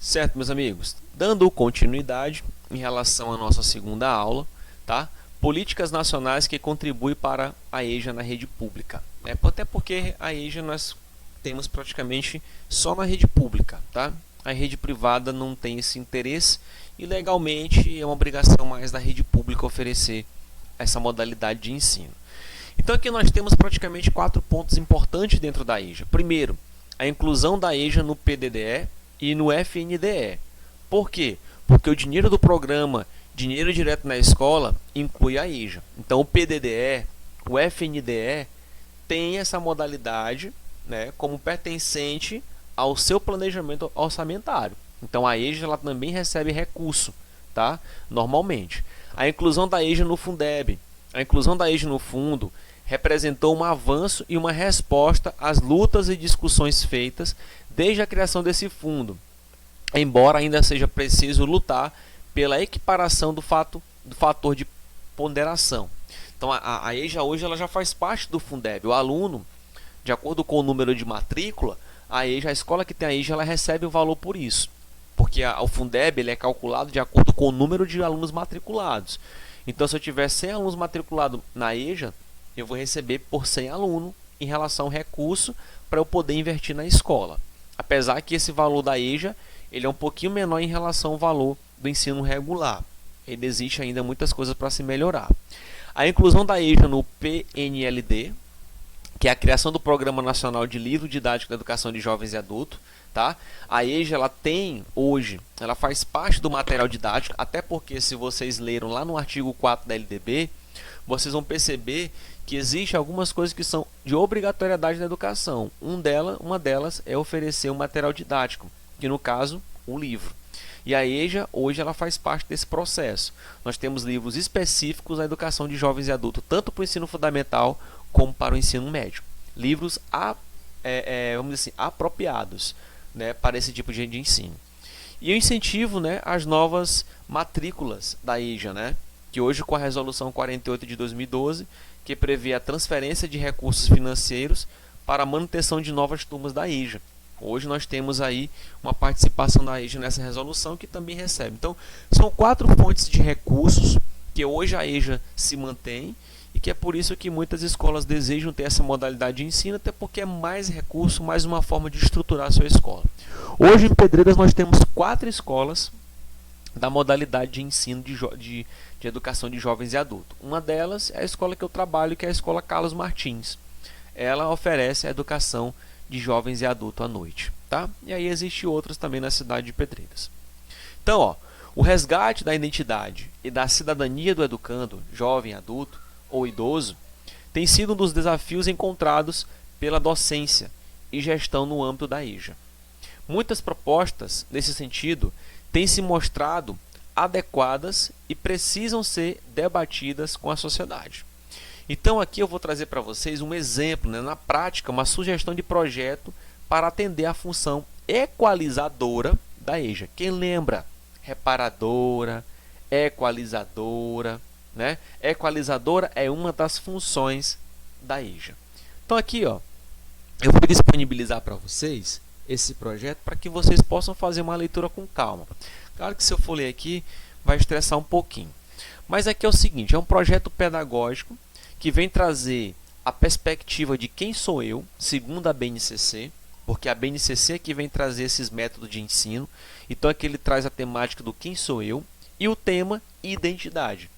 Certo, meus amigos, dando continuidade em relação à nossa segunda aula, tá? Políticas nacionais que contribuem para a EJA na rede pública. Até porque a EJA nós temos praticamente só na rede pública, tá? A rede privada não tem esse interesse e legalmente é uma obrigação mais da rede pública oferecer essa modalidade de ensino. Então aqui nós temos praticamente 4 pontos importantes dentro da EJA. Primeiro, a inclusão da EJA no PDDE e no FNDE. Por quê? Porque o dinheiro do programa Dinheiro Direto na Escola inclui a EJA. Então o PDDE, o FNDE tem essa modalidade, né, como pertencente ao seu planejamento orçamentário. Então a EJA ela também recebe recurso, tá? Normalmente. A inclusão da EJA no Fundeb, a inclusão da EJA no fundo representou um avanço e uma resposta às lutas e discussões feitas desde a criação desse fundo, embora ainda seja preciso lutar pela equiparação do fator de ponderação. Então a EJA hoje ela já faz parte do Fundeb. O aluno, de acordo com o número de matrícula, a escola que tem a EJA ela recebe o valor por isso, porque o Fundeb ele é calculado de acordo com o número de alunos matriculados. Então se eu tiver 100 alunos matriculados na EJA, eu vou receber por 100 alunos em relação ao recurso para eu poder investir na escola. Apesar que esse valor da EJA ele é um pouquinho menor em relação ao valor do ensino regular. Ele existe ainda muitas coisas para se melhorar. A inclusão da EJA no PNLD, que é a criação do Programa Nacional de Livro Didático da Educação de Jovens e Adultos, tá? A EJA ela tem hoje, ela faz parte do material didático, até porque se vocês leram lá no artigo 4 da LDB, vocês vão perceber que existem algumas coisas que são de obrigatoriedade na educação. Uma delas é oferecer um material didático, que no caso, um livro. E a EJA, hoje, ela faz parte desse processo. Nós temos livros específicos na educação de jovens e adultos, tanto para o ensino fundamental como para o ensino médio. Livros vamos dizer assim, apropriados, né, para esse tipo de ensino. E eu incentivo, né, as novas matrículas da EJA, né, que hoje com a resolução 48 de 2012, que prevê a transferência de recursos financeiros para a manutenção de novas turmas da EJA. Hoje nós temos aí uma participação da EJA nessa resolução que também recebe. Então, são 4 fontes de recursos que hoje a EJA se mantém e que é por isso que muitas escolas desejam ter essa modalidade de ensino, até porque é mais recurso, mais uma forma de estruturar a sua escola. Hoje em Pedreiras nós temos 4 escolas da modalidade de ensino de educação de jovens e adultos. Uma delas é a escola que eu trabalho, que é a Escola Carlos Martins. Ela oferece a educação de jovens e adultos à noite, tá? E aí existe outras também na cidade de Pedreiras. Então, ó, o resgate da identidade e da cidadania do educando, jovem, adulto ou idoso, tem sido um dos desafios encontrados pela docência e gestão no âmbito da EJA. Muitas propostas nesse sentido têm se mostrado adequadas e precisam ser debatidas com a sociedade. Então aqui eu vou trazer para vocês um exemplo, né, na prática, uma sugestão de projeto para atender a função equalizadora da EJA. Quem lembra? Reparadora, equalizadora, né? Equalizadora é uma das funções da EJA. Então aqui, ó, eu vou disponibilizar para vocês esse projeto para que vocês possam fazer uma leitura com calma. Claro que se eu for ler aqui, vai estressar um pouquinho. Mas aqui é o seguinte, é um projeto pedagógico que vem trazer a perspectiva de quem sou eu, segundo a BNCC, porque a BNCC é que vem trazer esses métodos de ensino. Então aqui ele traz a temática do quem sou eu e o tema identidade,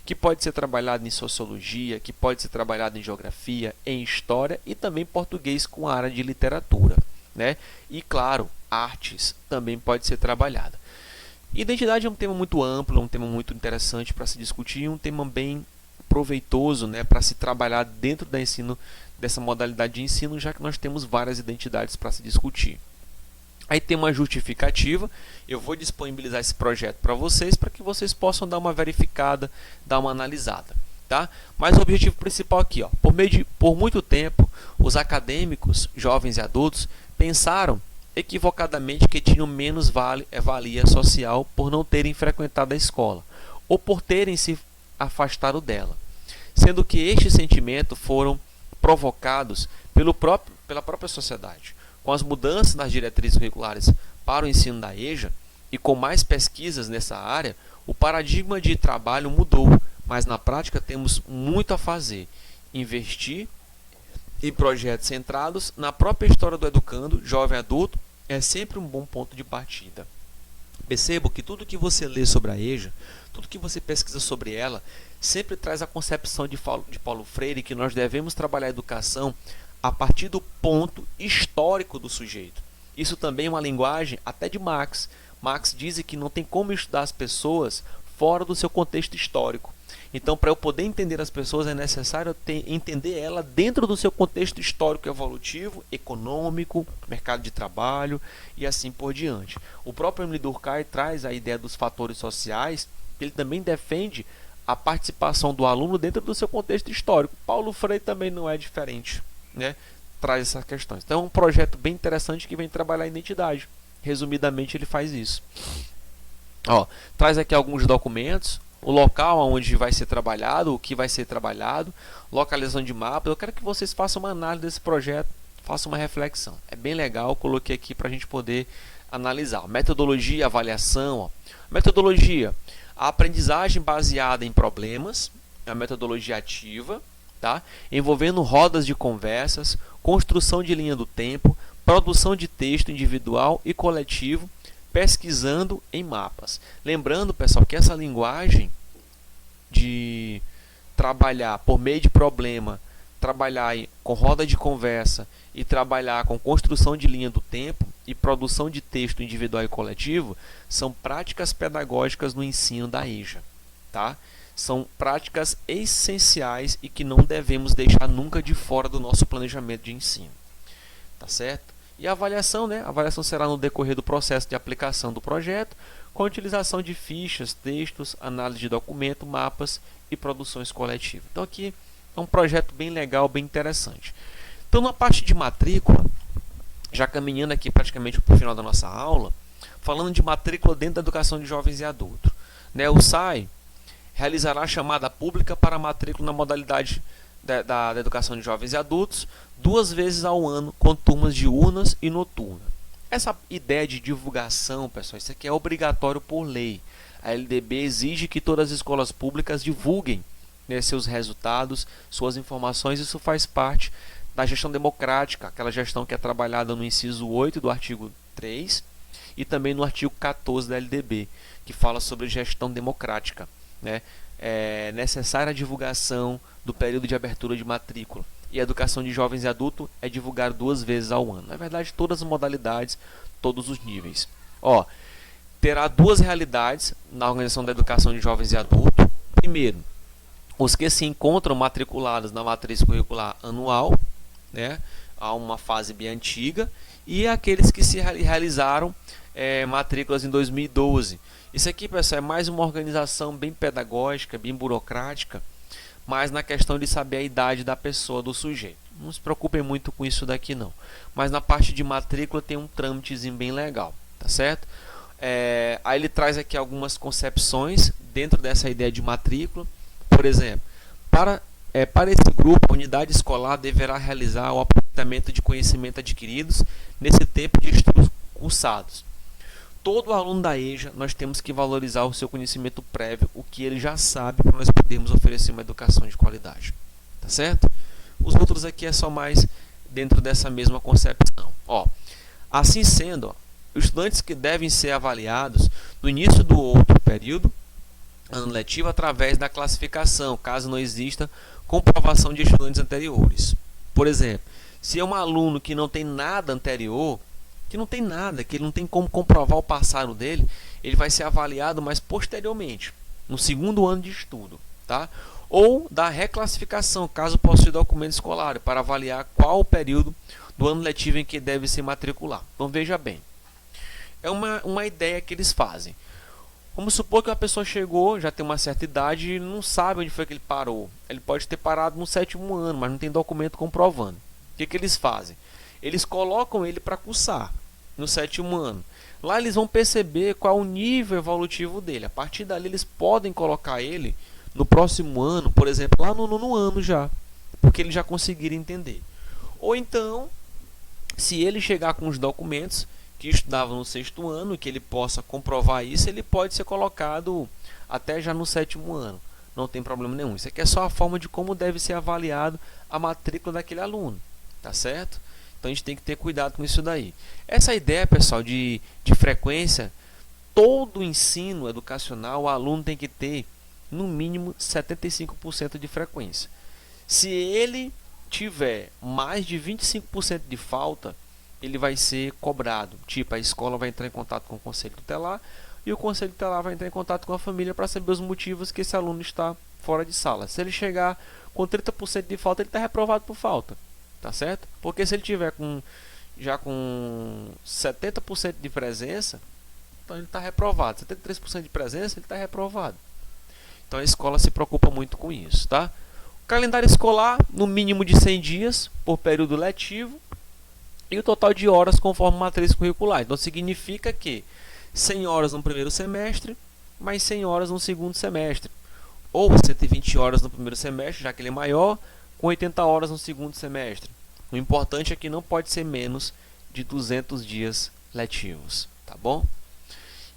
que pode ser trabalhado em sociologia, que pode ser trabalhado em geografia, em história e também português com a área de literatura, né? E claro, artes também pode ser trabalhada. Identidade é um tema muito amplo, um tema muito interessante para se discutir, um tema bem proveitoso, né, para se trabalhar dentro da ensino, dessa modalidade de ensino, já que nós temos várias identidades para se discutir. Aí tem uma justificativa, eu vou disponibilizar esse projeto para que vocês possam dar uma verificada, dar uma analisada, tá? Mas o objetivo principal aqui, ó, por muito tempo, os acadêmicos, jovens e adultos, pensaram equivocadamente que tinham menos valia social por não terem frequentado a escola, ou por terem se afastado dela, sendo que estes sentimentos foram provocados pela própria sociedade, com as mudanças nas diretrizes curriculares para o ensino da EJA e com mais pesquisas nessa área, o paradigma de trabalho mudou, mas na prática temos muito a fazer. Investir em projetos centrados na própria história do educando, jovem adulto, é sempre um bom ponto de partida. Percebo que tudo que você lê sobre a EJA, tudo que você pesquisa sobre ela, sempre traz a concepção de Paulo Freire que nós devemos trabalhar a educação a partir do ponto histórico do sujeito. Isso também é uma linguagem até de Marx. Marx diz que não tem como estudar as pessoas fora do seu contexto histórico. Então, para eu poder entender as pessoas, é necessário entender ela dentro do seu contexto histórico evolutivo, econômico, mercado de trabalho e assim por diante. O próprio Emile Durkheim traz a ideia dos fatores sociais, ele também defende a participação do aluno dentro do seu contexto histórico. Paulo Freire também não é diferente, né? Traz essas questões. Então, é um projeto bem interessante que vem trabalhar a identidade. Resumidamente, ele faz isso. Traz aqui alguns documentos, o local onde vai ser trabalhado, o que vai ser trabalhado, localização de mapas. Eu quero que vocês façam uma análise desse projeto, façam uma reflexão. É bem legal, coloquei aqui para a gente poder analisar. Metodologia, avaliação. Metodologia, a aprendizagem baseada em problemas, a metodologia ativa, tá? Envolvendo rodas de conversas, construção de linha do tempo, produção de texto individual e coletivo, pesquisando em mapas. Lembrando, pessoal, que essa linguagem de trabalhar por meio de problema, trabalhar com roda de conversa e trabalhar com construção de linha do tempo e produção de texto individual e coletivo são práticas pedagógicas no ensino da EJA, tá? São práticas essenciais e que não devemos deixar nunca de fora do nosso planejamento de ensino, tá certo? E a avaliação, né? A avaliação será no decorrer do processo de aplicação do projeto, com a utilização de fichas, textos, análise de documento, mapas e produções coletivas. Então aqui é um projeto bem legal, bem interessante. Então na parte de matrícula, já caminhando aqui praticamente para o final da nossa aula, falando de matrícula dentro da educação de jovens e adultos, né? O SAI realizará a chamada pública para matrícula na modalidade da educação de jovens e adultos 2 vezes ao ano, com turmas diurnas e noturnas. Essa ideia de divulgação, pessoal, isso aqui é obrigatório por lei. A LDB exige que todas as escolas públicas divulguem, né, seus resultados, suas informações. Isso faz parte da gestão democrática, aquela gestão que é trabalhada no inciso 8 do artigo 3 e também no artigo 14 da LDB, que fala sobre gestão democrática, né? É necessária a divulgação do período de abertura de matrícula. E a educação de jovens e adultos é divulgada 2 vezes ao ano. Na verdade, todas as modalidades, todos os níveis. Terá 2 realidades na organização da educação de jovens e adultos. Primeiro, os que se encontram matriculados na matriz curricular anual, né, há uma fase bem antiga, e aqueles que se realizaram matrículas em 2012. Isso aqui, pessoal, é mais uma organização bem pedagógica, bem burocrática, mas na questão de saber a idade da pessoa, do sujeito. Não se preocupem muito com isso daqui não. Mas na parte de matrícula tem um trâmitezinho bem legal, tá certo? Aí ele traz aqui algumas concepções dentro dessa ideia de matrícula. Por exemplo, para esse grupo, a unidade escolar deverá realizar o aproveitamento de conhecimento adquiridos nesse tempo de estudos cursados. Todo aluno da EJA, nós temos que valorizar o seu conhecimento prévio, o que ele já sabe, para nós podermos oferecer uma educação de qualidade. Tá certo? Os outros aqui é só mais dentro dessa mesma concepção. Assim sendo, os estudantes que devem ser avaliados no início do outro período, ano letivo, através da classificação, caso não exista comprovação de estudantes anteriores. Por exemplo, se é um aluno que não tem nada anterior, que ele não tem como comprovar o passado dele, ele vai ser avaliado mais posteriormente, no 2º ano de estudo, tá? Ou da reclassificação, caso possua documento escolar, para avaliar qual o período do ano letivo em que deve se matricular. Então veja bem, é uma ideia que eles fazem. Vamos supor que uma pessoa chegou, já tem uma certa idade e não sabe onde foi que ele parou. Ele pode ter parado no 7º ano, mas não tem documento comprovando. O que eles fazem? Eles colocam ele para cursar no 7º ano. Lá eles vão perceber qual o nível evolutivo dele. A partir dali eles podem colocar ele no próximo ano, por exemplo, lá no 9º ano já, porque eles já conseguiram entender. Ou então, se ele chegar com os documentos que estudava no sexto ano, que ele possa comprovar isso, ele pode ser colocado até já no sétimo ano. Não tem problema nenhum. Isso aqui é só a forma de como deve ser avaliado a matrícula daquele aluno, tá certo? Então a gente tem que ter cuidado com isso daí. Essa ideia, pessoal, de frequência, todo ensino educacional, o aluno tem que ter no mínimo 75% de frequência. Se ele tiver mais de 25% de falta, ele vai ser cobrado. Tipo, a escola vai entrar em contato com o conselho tutelar e o conselho tutelar vai entrar em contato com a família para saber os motivos que esse aluno está fora de sala. Se ele chegar com 30% de falta, ele está reprovado por falta, tá certo? Porque se ele tiver já com 70% de presença, então ele está reprovado. 73% de presença, ele está reprovado. Então a escola se preocupa muito com isso, tá? O calendário escolar, no mínimo de 100 dias por período letivo, e o total de horas conforme matriz curricular. Então significa que 100 horas no primeiro semestre, mais 100 horas no segundo semestre. Ou 120 horas no primeiro semestre, já que ele é maior, com 80 horas no segundo semestre. O importante é que não pode ser menos de 200 dias letivos, tá bom?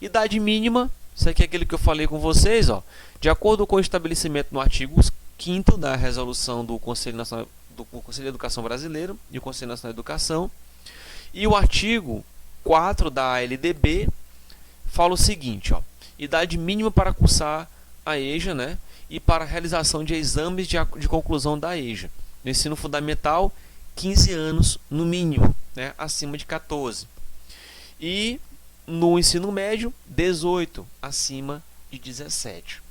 Idade mínima, isso aqui é aquilo que eu falei com vocês, ó. De acordo com o estabelecimento no artigo 5º da resolução do Conselho Nacional do Conselho de Educação Brasileiro e o Conselho Nacional de Educação, e o artigo 4 da LDB fala o seguinte, ó, idade mínima para cursar a EJA, né, e para a realização de exames de conclusão da EJA. No ensino fundamental, 15 anos no mínimo, né, acima de 14. E no ensino médio, 18, acima de 17.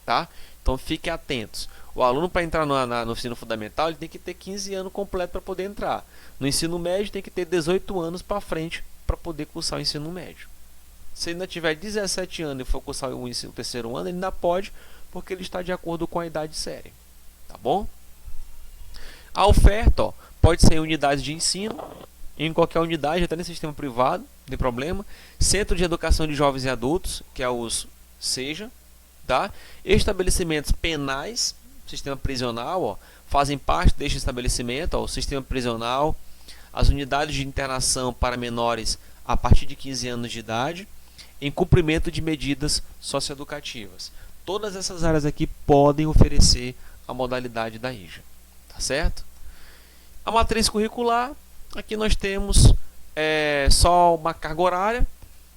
Tá? Então fiquem atentos. O aluno, para entrar no ensino fundamental, ele tem que ter 15 anos completo para poder entrar. No ensino médio, tem que ter 18 anos para frente para poder cursar o ensino médio. Se ele ainda tiver 17 anos e for cursar o terceiro ano, ele ainda pode, porque ele está de acordo com a idade séria. Tá bom? A oferta, ó, pode ser em unidades de ensino, em qualquer unidade, até no sistema privado, não tem problema. Centro de Educação de Jovens e Adultos, que é os SEJA, tá? Estabelecimentos penais, sistema prisional, ó, fazem parte deste estabelecimento, ó, o sistema prisional, as unidades de internação para menores a partir de 15 anos de idade, em cumprimento de medidas socioeducativas. Todas essas áreas aqui podem oferecer a modalidade da EJA, tá certo? A matriz curricular, aqui nós temos só uma carga horária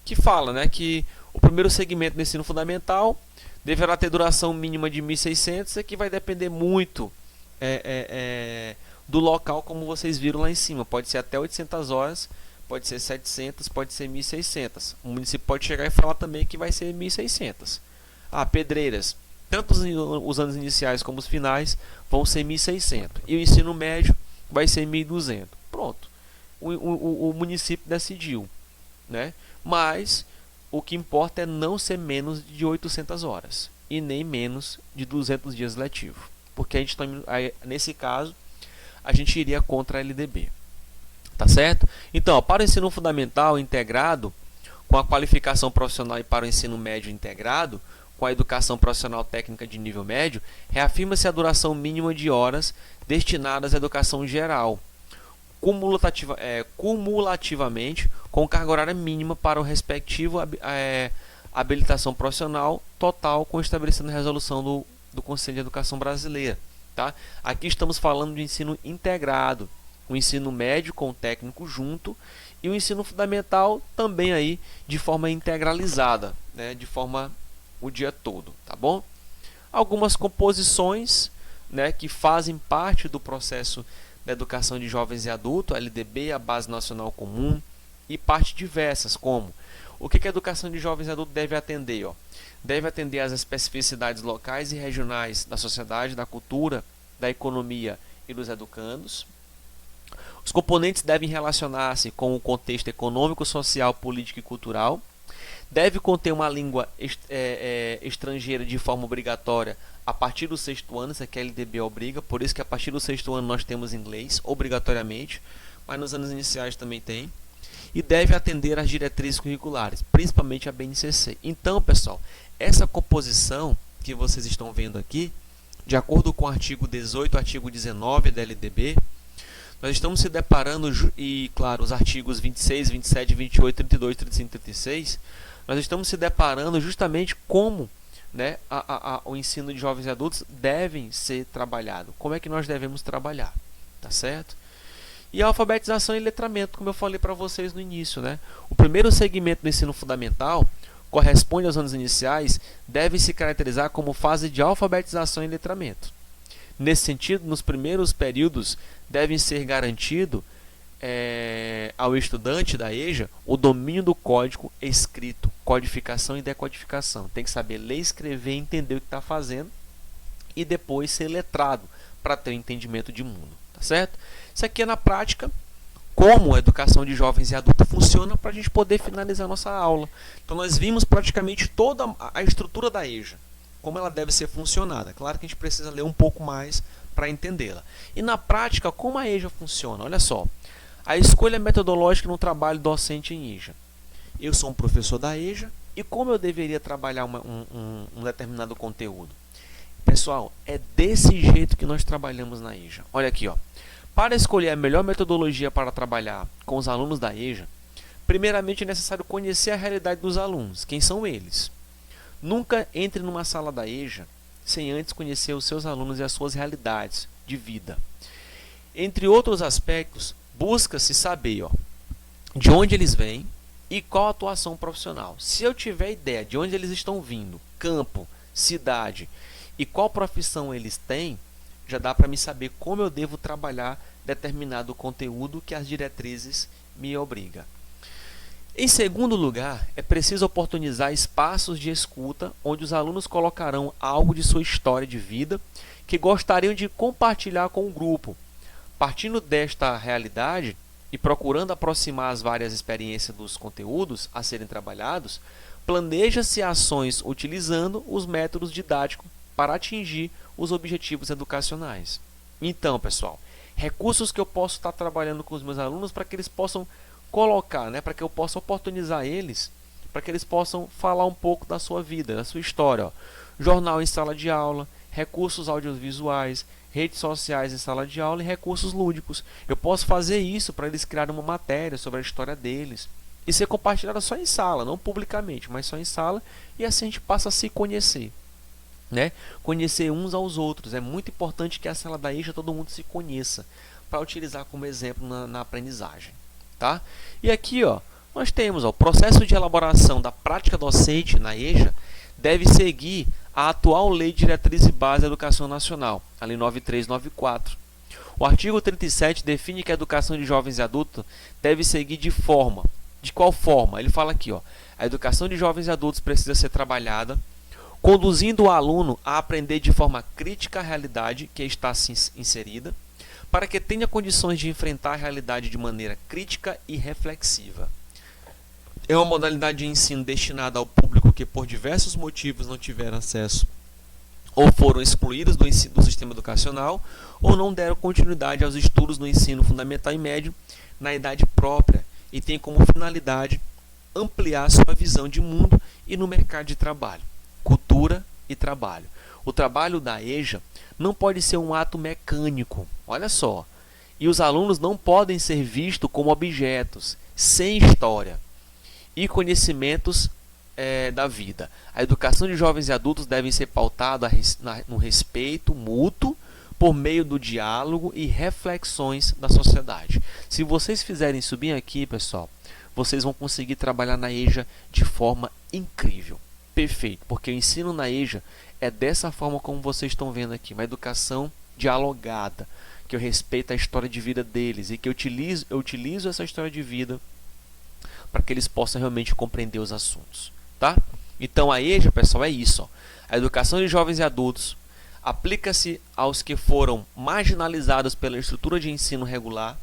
que fala, né, que o primeiro segmento do ensino fundamental deverá ter duração mínima de 1.600, que vai depender muito do local, como vocês viram lá em cima. Pode ser até 800 horas, pode ser 700, pode ser 1.600. O município pode chegar e falar também que vai ser 1.600. Pedreiras, tanto os anos iniciais como os finais vão ser 1.600. E o ensino médio vai ser 1.200. Pronto. O município decidiu, né? Mas o que importa é não ser menos de 800 horas e nem menos de 200 dias letivos, porque a gente nesse caso a gente iria contra a LDB, tá certo? Então, para o ensino fundamental integrado com a qualificação profissional e para o ensino médio integrado com a educação profissional técnica de nível médio, reafirma-se a duração mínima de horas destinadas à educação geral, cumulativamente com carga horária mínima para o respectivo habilitação profissional total, com estabelecendo a resolução do Conselho de Educação Brasileira. Tá? Aqui estamos falando de ensino integrado, o ensino médio com o técnico junto e o ensino fundamental também aí de forma integralizada, né? De forma o dia todo, tá bom? Algumas composições, né, que fazem parte do processo da educação de jovens e adultos, a LDB, a Base Nacional Comum, e partes diversas, como o que a educação de jovens e adultos deve atender? Ó? Deve atender às especificidades locais e regionais da sociedade, da cultura, da economia e dos educandos. Os componentes devem relacionar-se com o contexto econômico, social, político e cultural. Deve conter uma língua estrangeira de forma obrigatória a partir do sexto ano, isso aqui a LDB obriga, por isso que a partir do sexto ano nós temos inglês, obrigatoriamente, mas nos anos iniciais também tem. E deve atender às diretrizes curriculares, principalmente a BNCC. Então, pessoal, essa composição que vocês estão vendo aqui, de acordo com o artigo 18 e artigo 19 da LDB, nós estamos se deparando, e claro, os artigos 26, 27, 28, 32, 35, 36, nós estamos se deparando justamente como, né, o ensino de jovens e adultos devem ser trabalhado. Como é que nós devemos trabalhar, tá certo? E a alfabetização e letramento, como eu falei para vocês no início, né? O primeiro segmento do ensino fundamental corresponde aos anos iniciais, deve se caracterizar como fase de alfabetização e letramento. Nesse sentido, nos primeiros períodos devem ser garantido ao estudante da EJA o domínio do código escrito, codificação e decodificação. Tem que saber ler, escrever, entender o que está fazendo e depois ser letrado para ter um entendimento de mundo, tá certo? Isso aqui é na prática como a educação de jovens e adultos funciona para a gente poder finalizar a nossa aula. Então nós vimos praticamente toda a estrutura da EJA, como ela deve ser funcionada. Claro que a gente precisa ler um pouco mais para entendê-la. E na prática, como a EJA funciona? Olha só, a escolha metodológica no trabalho docente em EJA. Eu sou um professor da EJA e como eu deveria trabalhar um determinado conteúdo? Pessoal, é desse jeito que nós trabalhamos na EJA. Olha aqui, ó. Para escolher a melhor metodologia para trabalhar com os alunos da EJA, primeiramente é necessário conhecer a realidade dos alunos, quem são eles. Nunca entre numa sala da EJA sem antes conhecer os seus alunos e as suas realidades de vida. Entre outros aspectos, busca-se saber de onde eles vêm e qual a atuação profissional. Se eu tiver ideia de onde eles estão vindo, campo, cidade e qual profissão eles têm, já dá para me saber como eu devo trabalhar determinado conteúdo que as diretrizes me obrigam. Em segundo lugar, é preciso oportunizar espaços de escuta onde os alunos colocarão algo de sua história de vida que gostariam de compartilhar com o grupo. Partindo desta realidade e procurando aproximar as várias experiências dos conteúdos a serem trabalhados, planeja-se ações utilizando os métodos didáticos para atingir os objetivos educacionais. Então, pessoal, recursos que eu posso estar trabalhando com os meus alunos para que eles possam colocar, né, para que eu possa oportunizar eles, para que eles possam falar um pouco da sua vida, da sua história. Jornal em sala de aula, recursos audiovisuais, redes sociais em sala de aula e recursos lúdicos. Eu posso fazer isso para eles criarem uma matéria sobre a história deles e ser compartilhada só em sala, não publicamente, mas só em sala, e assim a gente passa a se conhecer. Né? Conhecer uns aos outros. É muito importante que a sala da EJA todo mundo se conheça para utilizar como exemplo na aprendizagem. Tá? E aqui nós temos o processo de elaboração da prática docente na EJA deve seguir a atual Lei de Diretriz e Base da Educação Nacional, a Lei 9394. O artigo 37 define que a educação de jovens e adultos deve seguir de qual forma? Ele fala aqui, a educação de jovens e adultos precisa ser trabalhada conduzindo o aluno a aprender de forma crítica a realidade que está inserida, para que tenha condições de enfrentar a realidade de maneira crítica e reflexiva. É uma modalidade de ensino destinada ao público que por diversos motivos não tiveram acesso ou foram excluídos do sistema educacional ou não deram continuidade aos estudos no ensino fundamental e médio na idade própria e tem como finalidade ampliar sua visão de mundo e no mercado de trabalho. Cultura e trabalho. O trabalho da EJA não pode ser um ato mecânico, olha só. E os alunos não podem ser vistos como objetos, sem história e conhecimentos da vida. A educação de jovens e adultos deve ser pautada no respeito mútuo por meio do diálogo e reflexões da sociedade. Se vocês fizerem isso bem aqui, pessoal, vocês vão conseguir trabalhar na EJA de forma incrível. Perfeito, porque o ensino na EJA é dessa forma como vocês estão vendo aqui, uma educação dialogada, que eu respeito a história de vida deles e que eu utilizo essa história de vida para que eles possam realmente compreender os assuntos, tá? Então a EJA, pessoal, é isso. A educação de jovens e adultos aplica-se aos que foram marginalizados pela estrutura de ensino regular.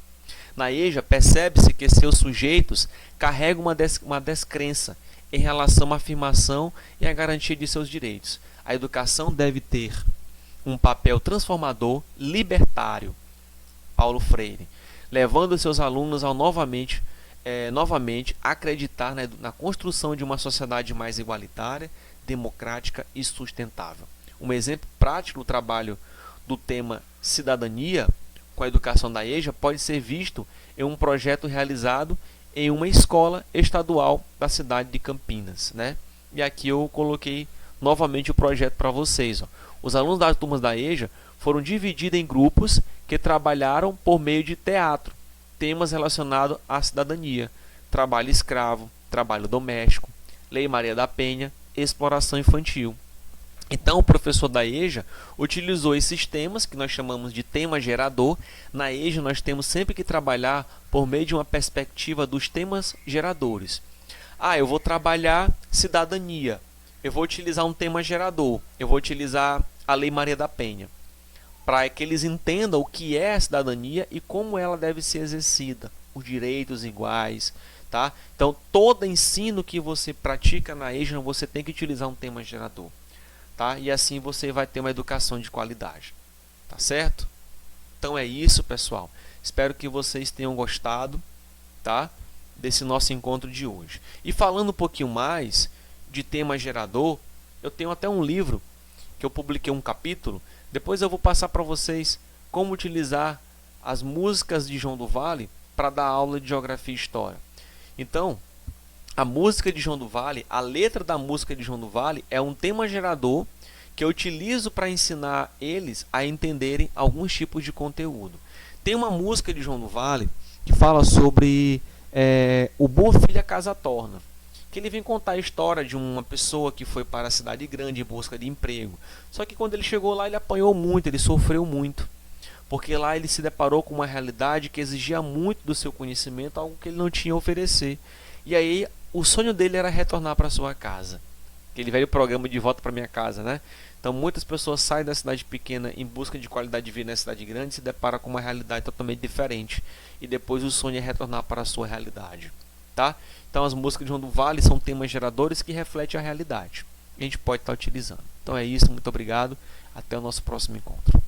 Na EJA, percebe-se que seus sujeitos carregam uma descrença em relação à afirmação e à garantia de seus direitos. A educação deve ter um papel transformador, libertário, Paulo Freire, levando seus alunos a novamente acreditar na construção de uma sociedade mais igualitária, democrática e sustentável. Um exemplo prático do trabalho do tema cidadania, com a educação da EJA pode ser visto em um projeto realizado em uma escola estadual da cidade de Campinas, né? E aqui eu coloquei novamente o projeto para vocês. Ó. Os alunos das turmas da EJA foram divididos em grupos que trabalharam por meio de teatro, temas relacionados à cidadania, trabalho escravo, trabalho doméstico, Lei Maria da Penha, exploração infantil. Então, o professor da EJA utilizou esses temas, que nós chamamos de tema gerador. Na EJA, nós temos sempre que trabalhar por meio de uma perspectiva dos temas geradores. Eu vou trabalhar cidadania. Eu vou utilizar um tema gerador. Eu vou utilizar a Lei Maria da Penha, para que eles entendam o que é a cidadania e como ela deve ser exercida. Os direitos iguais. Tá? Então, todo ensino que você pratica na EJA, você tem que utilizar um tema gerador. Tá? E assim você vai ter uma educação de qualidade. Tá certo? Então é isso, pessoal. Espero que vocês tenham gostado, tá? Desse nosso encontro de hoje. E falando um pouquinho mais de tema gerador, eu tenho até um livro que eu publiquei um capítulo. Depois eu vou passar para vocês como utilizar as músicas de João do Vale para dar aula de geografia e história. Então, a música de João do Vale, a letra da música de João do Vale é um tema gerador que eu utilizo para ensinar eles a entenderem alguns tipos de conteúdo. Tem uma música de João do Vale que fala sobre o bom filho a casa torna, que ele vem contar a história de uma pessoa que foi para a cidade grande em busca de emprego. Só que quando ele chegou lá, ele apanhou muito, ele sofreu muito, porque lá ele se deparou com uma realidade que exigia muito do seu conhecimento, algo que ele não tinha a oferecer. E aí o sonho dele era retornar para sua casa. Aquele velho programa de volta para minha casa, né? Então muitas pessoas saem da cidade pequena em busca de qualidade de vida na cidade grande e se deparam com uma realidade totalmente diferente. E depois o sonho é retornar para a sua realidade. Tá? Então as músicas de João do Vale são temas geradores que refletem a realidade. E a gente pode estar utilizando. Então é isso, muito obrigado. Até o nosso próximo encontro.